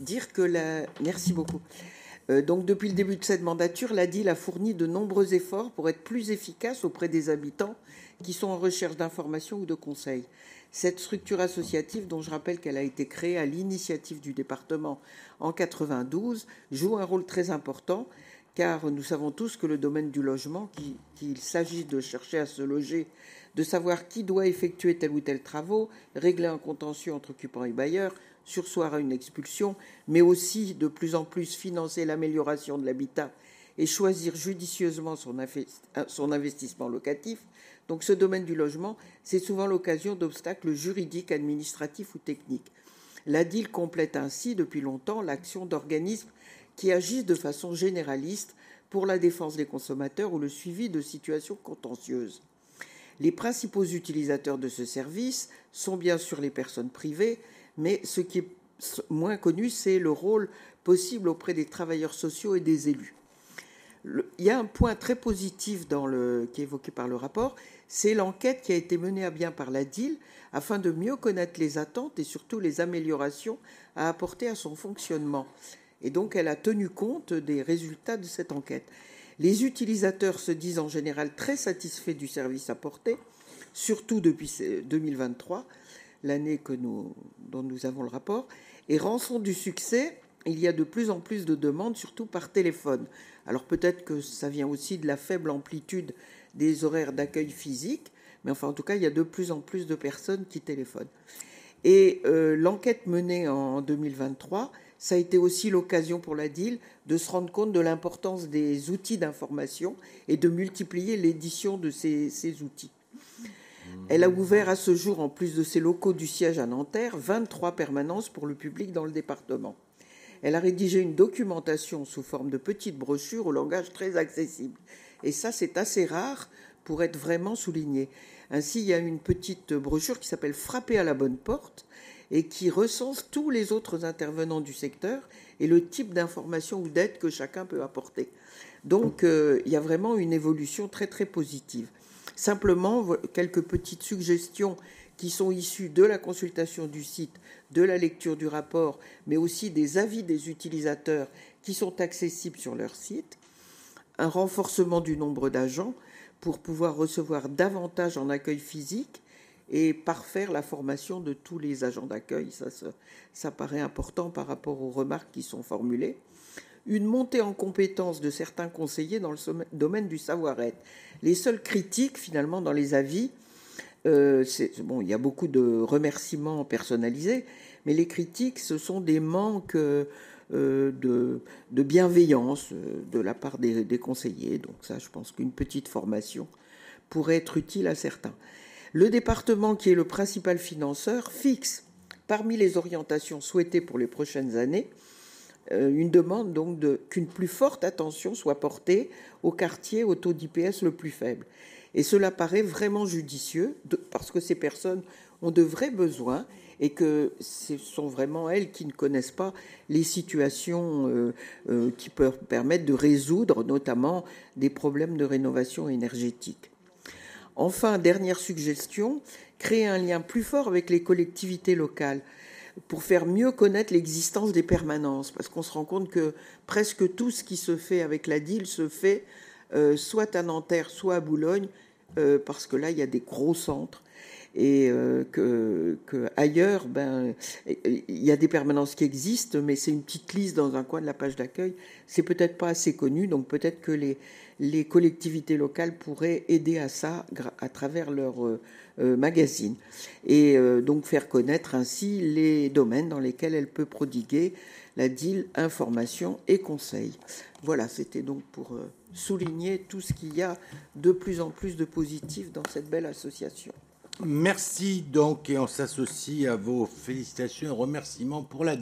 Dire que Merci beaucoup. Donc, depuis le début de cette mandature, l'ADIL a fourni de nombreux efforts pour être plus efficace auprès des habitants qui sont en recherche d'informations ou de conseils. Cette structure associative, dont je rappelle qu'elle a été créée à l'initiative du département en 92, joue un rôle très important, car nous savons tous que le domaine du logement, qu'il s'agisse de chercher à se loger, de savoir qui doit effectuer tel ou tel travaux, régler un contentieux entre occupants et bailleurs, surseoir à une expulsion, mais aussi de plus en plus financer l'amélioration de l'habitat et choisir judicieusement son investissement locatif. Donc ce domaine du logement, c'est souvent l'occasion d'obstacles juridiques, administratifs ou techniques. L'ADIL complète ainsi depuis longtemps l'action d'organismes qui agissent de façon généraliste pour la défense des consommateurs ou le suivi de situations contentieuses. Les principaux utilisateurs de ce service sont bien sûr les personnes privées, mais ce qui est moins connu, c'est le rôle possible auprès des travailleurs sociaux et des élus. Il y a un point très positif qui est évoqué par le rapport, c'est l'enquête qui a été menée à bien par l'ADIL afin de mieux connaître les attentes et surtout les améliorations à apporter à son fonctionnement. Et donc, elle a tenu compte des résultats de cette enquête. Les utilisateurs se disent en général très satisfaits du service apporté, surtout depuis 2023, l'année dont nous avons le rapport. Et rançon du succès, il y a de plus en plus de demandes, surtout par téléphone. Alors peut-être que ça vient aussi de la faible amplitude des horaires d'accueil physique, mais enfin en tout cas, il y a de plus en plus de personnes qui téléphonent. Et l'enquête menée en 2023, ça a été aussi l'occasion pour l'ADIL de se rendre compte de l'importance des outils d'information et de multiplier l'édition de ces outils. Elle a ouvert à ce jour, en plus de ses locaux du siège à Nanterre, 23 permanences pour le public dans le département. Elle a rédigé une documentation sous forme de petites brochures au langage très accessible. Et ça, c'est assez rare pour être vraiment souligné. Ainsi, il y a une petite brochure qui s'appelle « Frapper à la bonne porte » et qui recense tous les autres intervenants du secteur et le type d'information ou d'aide que chacun peut apporter. Donc, il y a vraiment une évolution très, très positive. Simplement, quelques petites suggestions qui sont issues de la consultation du site, de la lecture du rapport, mais aussi des avis des utilisateurs qui sont accessibles sur leur site. Un renforcement du nombre d'agents pour pouvoir recevoir davantage en accueil physique et parfaire la formation de tous les agents d'accueil. Ça paraît important par rapport aux remarques qui sont formulées. Une montée en compétence de certains conseillers dans le domaine du savoir-être. Les seules critiques, finalement, dans les avis, il y a beaucoup de remerciements personnalisés, mais les critiques, ce sont des manques de bienveillance de la part des conseillers. Donc ça, je pense qu'une petite formation pourrait être utile à certains. Le département, qui est le principal financeur, fixe, parmi les orientations souhaitées pour les prochaines années, une demande donc qu'une plus forte attention soit portée aux quartiers au taux d'IPS le plus faible. Et cela paraît vraiment judicieux parce que ces personnes ont de vrais besoins et que ce sont vraiment elles qui ne connaissent pas les situations qui peuvent permettre de résoudre notamment des problèmes de rénovation énergétique. Enfin, dernière suggestion, créer un lien plus fort avec les collectivités locales pour faire mieux connaître l'existence des permanences, parce qu'on se rend compte que presque tout ce qui se fait avec l'ADIL se fait soit à Nanterre, soit à Boulogne, parce que là, il y a des gros centres, et que ailleurs, il y a des permanences qui existent, mais c'est une petite liste dans un coin de la page d'accueil. C'est peut-être pas assez connu, donc peut-être que les collectivités locales pourraient aider à ça à travers leur magazine et donc faire connaître ainsi les domaines dans lesquels elle peut prodiguer la DIL information et conseil. Voilà, c'était donc pour souligner tout ce qu'il y a de plus en plus de positif dans cette belle association. Merci donc, et on s'associe à vos félicitations et remerciements pour la